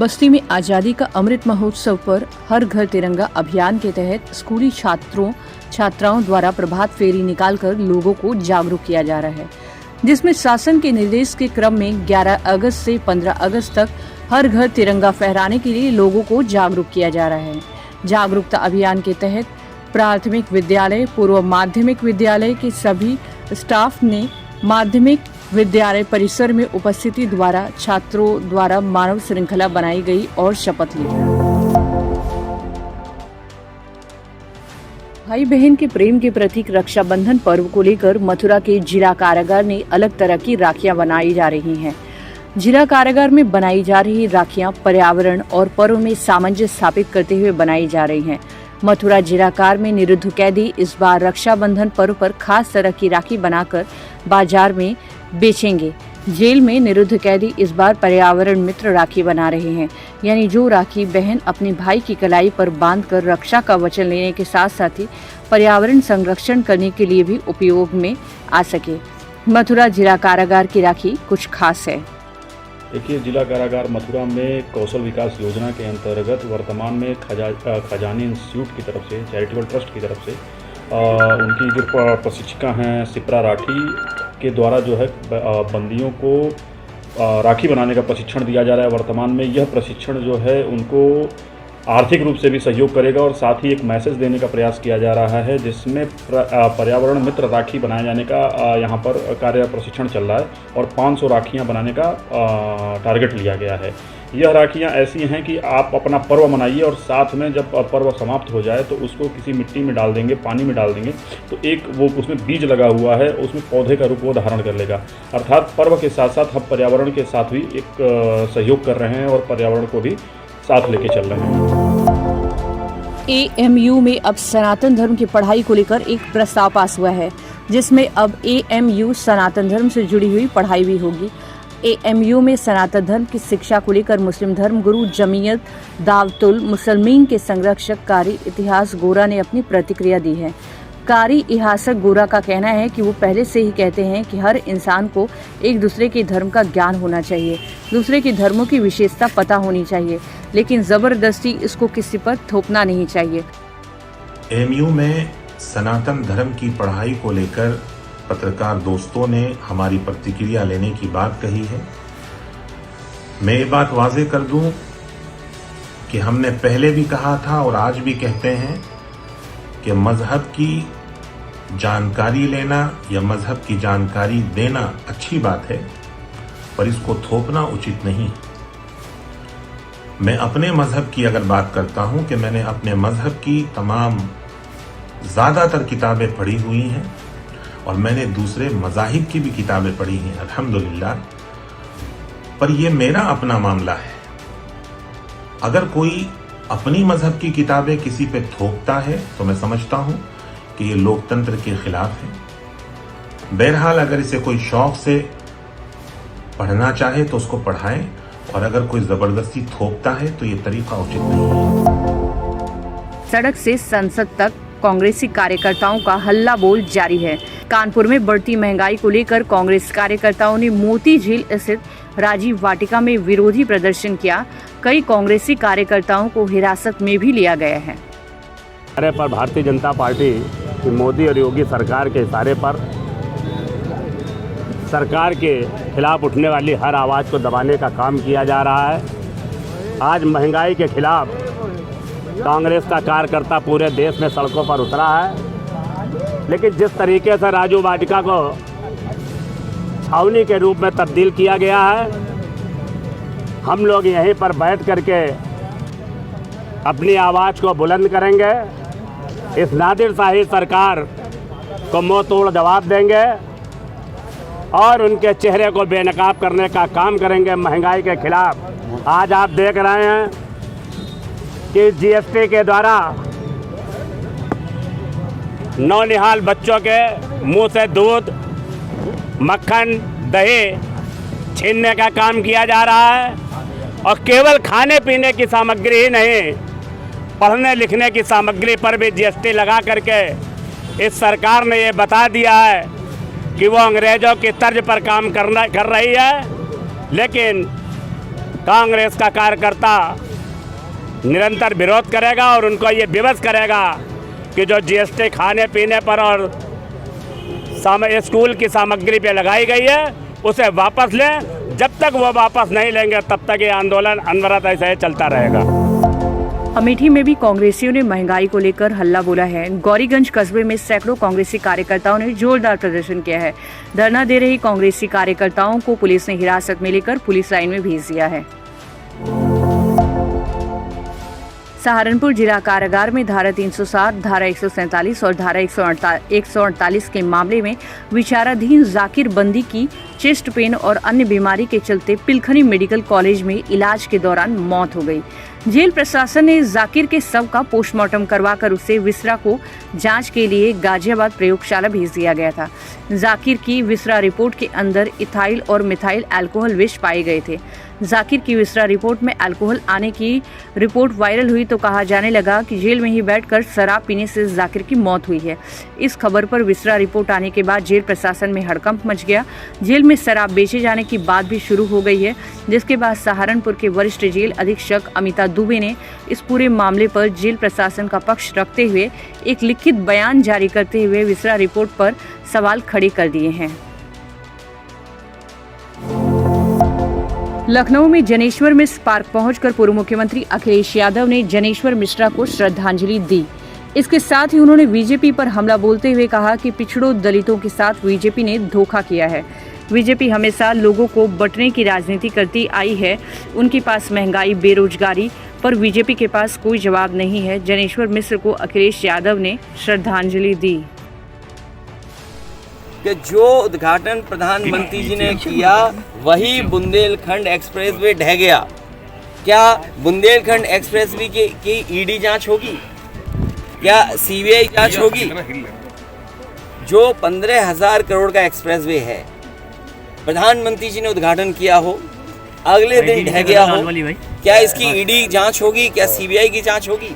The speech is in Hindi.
बस्ती में आज़ादी का अमृत महोत्सव पर हर घर तिरंगा अभियान के तहत स्कूली छात्राओं द्वारा प्रभात फेरी निकालकर लोगों को जागरूक किया जा रहा है, जिसमें शासन के निर्देश के क्रम में 11 अगस्त से 15 अगस्त तक हर घर तिरंगा फहराने के लिए लोगों को जागरूक किया जा रहा है। जागरूकता अभियान के तहत प्राथमिक विद्यालय, पूर्व माध्यमिक विद्यालय के सभी स्टाफ ने माध्यमिक विद्यालय परिसर में उपस्थिति द्वारा छात्रों द्वारा मानव श्रृंखला बनाई गई और शपथ ली। भाई बहन के प्रेम के प्रतीक रक्षाबंधन पर्व को लेकर मथुरा के जिला कारागार ने अलग तरह की राखियां बनाई जा रही हैं। जिला कारागार में बनाई जा रही राखियां पर्यावरण और पर्व में सामंजस्य स्थापित करते हुए बनाई जा रही हैं। मथुरा जिला कार में निरुद्ध कैदी इस बार रक्षाबंधन पर्व पर खास तरह की राखी बनाकर बाजार में बेचेंगे। जेल में निरुद्ध कैदी इस बार पर्यावरण मित्र राखी बना रहे हैं, यानी जो राखी बहन अपने भाई की कलाई पर बांधकर रक्षा का वचन लेने के साथ साथ ही पर्यावरण संरक्षण करने के लिए भी उपयोग में आ सके। मथुरा जिला कारागार की राखी कुछ खास है। देखिए, जिला कारागार मथुरा में कौशल विकास योजना के अंतर्गत वर्तमान में खजानी इंस्टीट्यूट की तरफ से, चैरिटेबल ट्रस्ट की तरफ से उनकी जो प्रशिक्षिका हैं सिप्रा राठी के द्वारा जो है बंदियों को राखी बनाने का प्रशिक्षण दिया जा रहा है। वर्तमान में यह प्रशिक्षण जो है उनको आर्थिक रूप से भी सहयोग करेगा और साथ ही एक मैसेज देने का प्रयास किया जा रहा है, जिसमें पर्यावरण मित्र राखी बनाए जाने का यहाँ पर कार्य प्रशिक्षण चल रहा है और 500 राखियाँ बनाने का टारगेट लिया गया है। यह राखियाँ ऐसी हैं कि आप अपना पर्व मनाइए और साथ में जब पर्व समाप्त हो जाए तो उसको किसी मिट्टी में डाल देंगे, पानी में डाल देंगे, तो एक वो उसमें बीज लगा हुआ है, उसमें पौधे का रूप वो धारण कर लेगा। अर्थात पर्व के साथ साथ हम पर्यावरण के साथ भी एक सहयोग कर रहे हैं और पर्यावरण को भी साथ लेके चल रहे हैं। AMU में अब सनातन धर्म की पढ़ाई को लेकर एक प्रस्ताव पास हुआ है, जिसमें अब AMU सनातन धर्म से जुड़ी हुई पढ़ाई भी होगी। AMU में सनातन धर्म की शिक्षा को लेकर मुस्लिम धर्म गुरु जमीयत दावतुल मुसलमीन के संरक्षक कारी इतिहास गोरा ने अपनी प्रतिक्रिया दी है। कारी इतिहासक गोरा का कहना है कि वो पहले से ही कहते हैं कि हर इंसान को एक दूसरे के धर्म का ज्ञान होना चाहिए, दूसरे के धर्मों की विशेषता पता होनी चाहिए, लेकिन जबरदस्ती इसको किसी पर थोपना नहीं चाहिए। AMU में सनातन धर्म की पढ़ाई को लेकर पत्रकार दोस्तों ने हमारी प्रतिक्रिया लेने की बात कही है। मैं ये बात वाज़ेह कर दूं कि हमने पहले भी कहा था और आज भी कहते हैं कि मजहब की जानकारी लेना या मजहब की जानकारी देना अच्छी बात है, पर इसको थोपना उचित नहीं। मैं अपने मजहब की अगर बात करता हूं कि मैंने अपने मजहब की तमाम ज़्यादातर किताबें पढ़ी हुई हैं और मैंने दूसरे मज़ाहिब की भी किताबें पढ़ी हैं अल्हम्दुलिल्लाह, पर यह मेरा अपना मामला है। अगर कोई अपनी मजहब की किताबें किसी पे थोपता है तो मैं समझता हूं कि ये लोकतंत्र के खिलाफ है। बहरहाल अगर इसे कोई शौक से पढ़ना चाहे तो उसको पढ़ाएं, और अगर कोई जबरदस्ती थोपता है तो ये तरीका उचित नहीं है। सड़क से संसद तक कांग्रेसी कार्यकर्ताओं का हल्ला बोल जारी है। कानपुर में बढ़ती महंगाई को लेकर कांग्रेस कार्यकर्ताओं ने मोती झील स्थित राजीव वाटिका में विरोधी प्रदर्शन किया। कई कांग्रेसी कार्यकर्ताओं को हिरासत में भी लिया गया है। पर भारतीय जनता पार्टी की मोदी और योगी सरकार के इशारे पर सरकार के खिलाफ उठने वाली हर आवाज़ को दबाने का काम किया जा रहा है। आज महंगाई के खिलाफ कांग्रेस का कार्यकर्ता पूरे देश में सड़कों पर उतरा है, लेकिन जिस तरीके से राजीव वाटिका को छावनी के रूप में तब्दील किया गया है, हम लोग यहीं पर बैठ करके अपनी आवाज़ को बुलंद करेंगे। इस नादिर शाही सरकार को मुंह तोड़ जवाब देंगे और उनके चेहरे को बेनकाब करने का काम करेंगे महंगाई के खिलाफ। आज आप देख रहे हैं कि GST के द्वारा नौनिहाल बच्चों के मुंह से दूध, मक्खन, दही छीनने का काम किया जा रहा है, और केवल खाने पीने की सामग्री ही नहीं, पढ़ने लिखने की सामग्री पर भी GST लगा करके इस सरकार ने ये बता दिया है कि वो अंग्रेज़ों की तर्ज पर काम कर रही है। लेकिन कांग्रेस का कार्यकर्ता निरंतर विरोध करेगा और उनको ये विवश करेगा कि जो जीएसटी खाने पीने पर और स्कूल की सामग्री पे लगाई गई है उसे वापस लें। जब तक वो वापस नहीं लेंगे तब तक ये आंदोलन अनवरत ऐसे ही चलता रहेगा। अमेठी में भी कांग्रेसियों ने महंगाई को लेकर हल्ला बोला है। गौरीगंज कस्बे में सैकड़ों कांग्रेसी कार्यकर्ताओं ने जोरदार प्रदर्शन किया है। धरना दे रही कांग्रेसी कार्यकर्ताओं को पुलिस ने हिरासत में लेकर पुलिस लाइन में भेज दिया है। सहारनपुर जिला कारागार में धारा 307, धारा 147 और धारा 148 के मामले में विचाराधीन जाकिर बंदी की चेस्ट पेन और अन्य बीमारी के चलते पिलखनी मेडिकल कॉलेज में इलाज के दौरान मौत हो गई। जेल प्रशासन ने जाकिर के शव का पोस्टमार्टम करवाकर उसे विसरा को जांच के लिए गाजियाबाद प्रयोगशाला भेज दिया गया था। जाकिर की विसरा रिपोर्ट के अंदर इथाइल और मिथाइल अल्कोहल विष पाए गए थे। जाकिर की विसरा रिपोर्ट में अल्कोहल आने की रिपोर्ट वायरल हुई तो कहा जाने लगा कि जेल में ही बैठकर शराब पीने से जाकिर की मौत हुई है। इस खबर पर विसरा रिपोर्ट आने के बाद जेल प्रशासन में हड़कंप मच गया। जेल में शराब बेचे जाने की बात भी शुरू हो गई है, जिसके बाद सहारनपुर के वरिष्ठ जेल अधीक्षक अमिता दुबे ने इस पूरे मामले पर जेल प्रशासन का पक्ष रखते हुए एक लिखित बयान जारी करते हुए विसरा रिपोर्ट पर सवाल खड़े कर दिए हैं। लखनऊ में जनेश्वर मिश्र पार्क पहुंचकर पूर्व मुख्यमंत्री अखिलेश यादव ने जनेश्वर मिश्रा को श्रद्धांजलि दी। इसके साथ ही उन्होंने बीजेपी पर हमला बोलते हुए कहा कि पिछड़ों दलितों के साथ बीजेपी ने धोखा किया है। बीजेपी हमेशा लोगों को बंटने की राजनीति करती आई है। उनके पास महंगाई, बेरोजगारी पर बीजेपी के पास कोई जवाब नहीं है। जनेश्वर मिश्र को अखिलेश यादव ने श्रद्धांजलि दी। कि जो उद्घाटन प्रधानमंत्री जी ने किया वही बुंदेलखंड एक्सप्रेसवे ढह गया। क्या बुंदेलखंड एक्सप्रेसवे की ईडी जांच होगी? क्या सीबीआई जांच होगी? जो 15,000 करोड़ का एक्सप्रेसवे है, प्रधानमंत्री जी ने उद्घाटन किया हो, अगले दिन ढह गया हो, क्या इसकी ईडी जांच होगी? क्या सीबीआई की जांच होगी?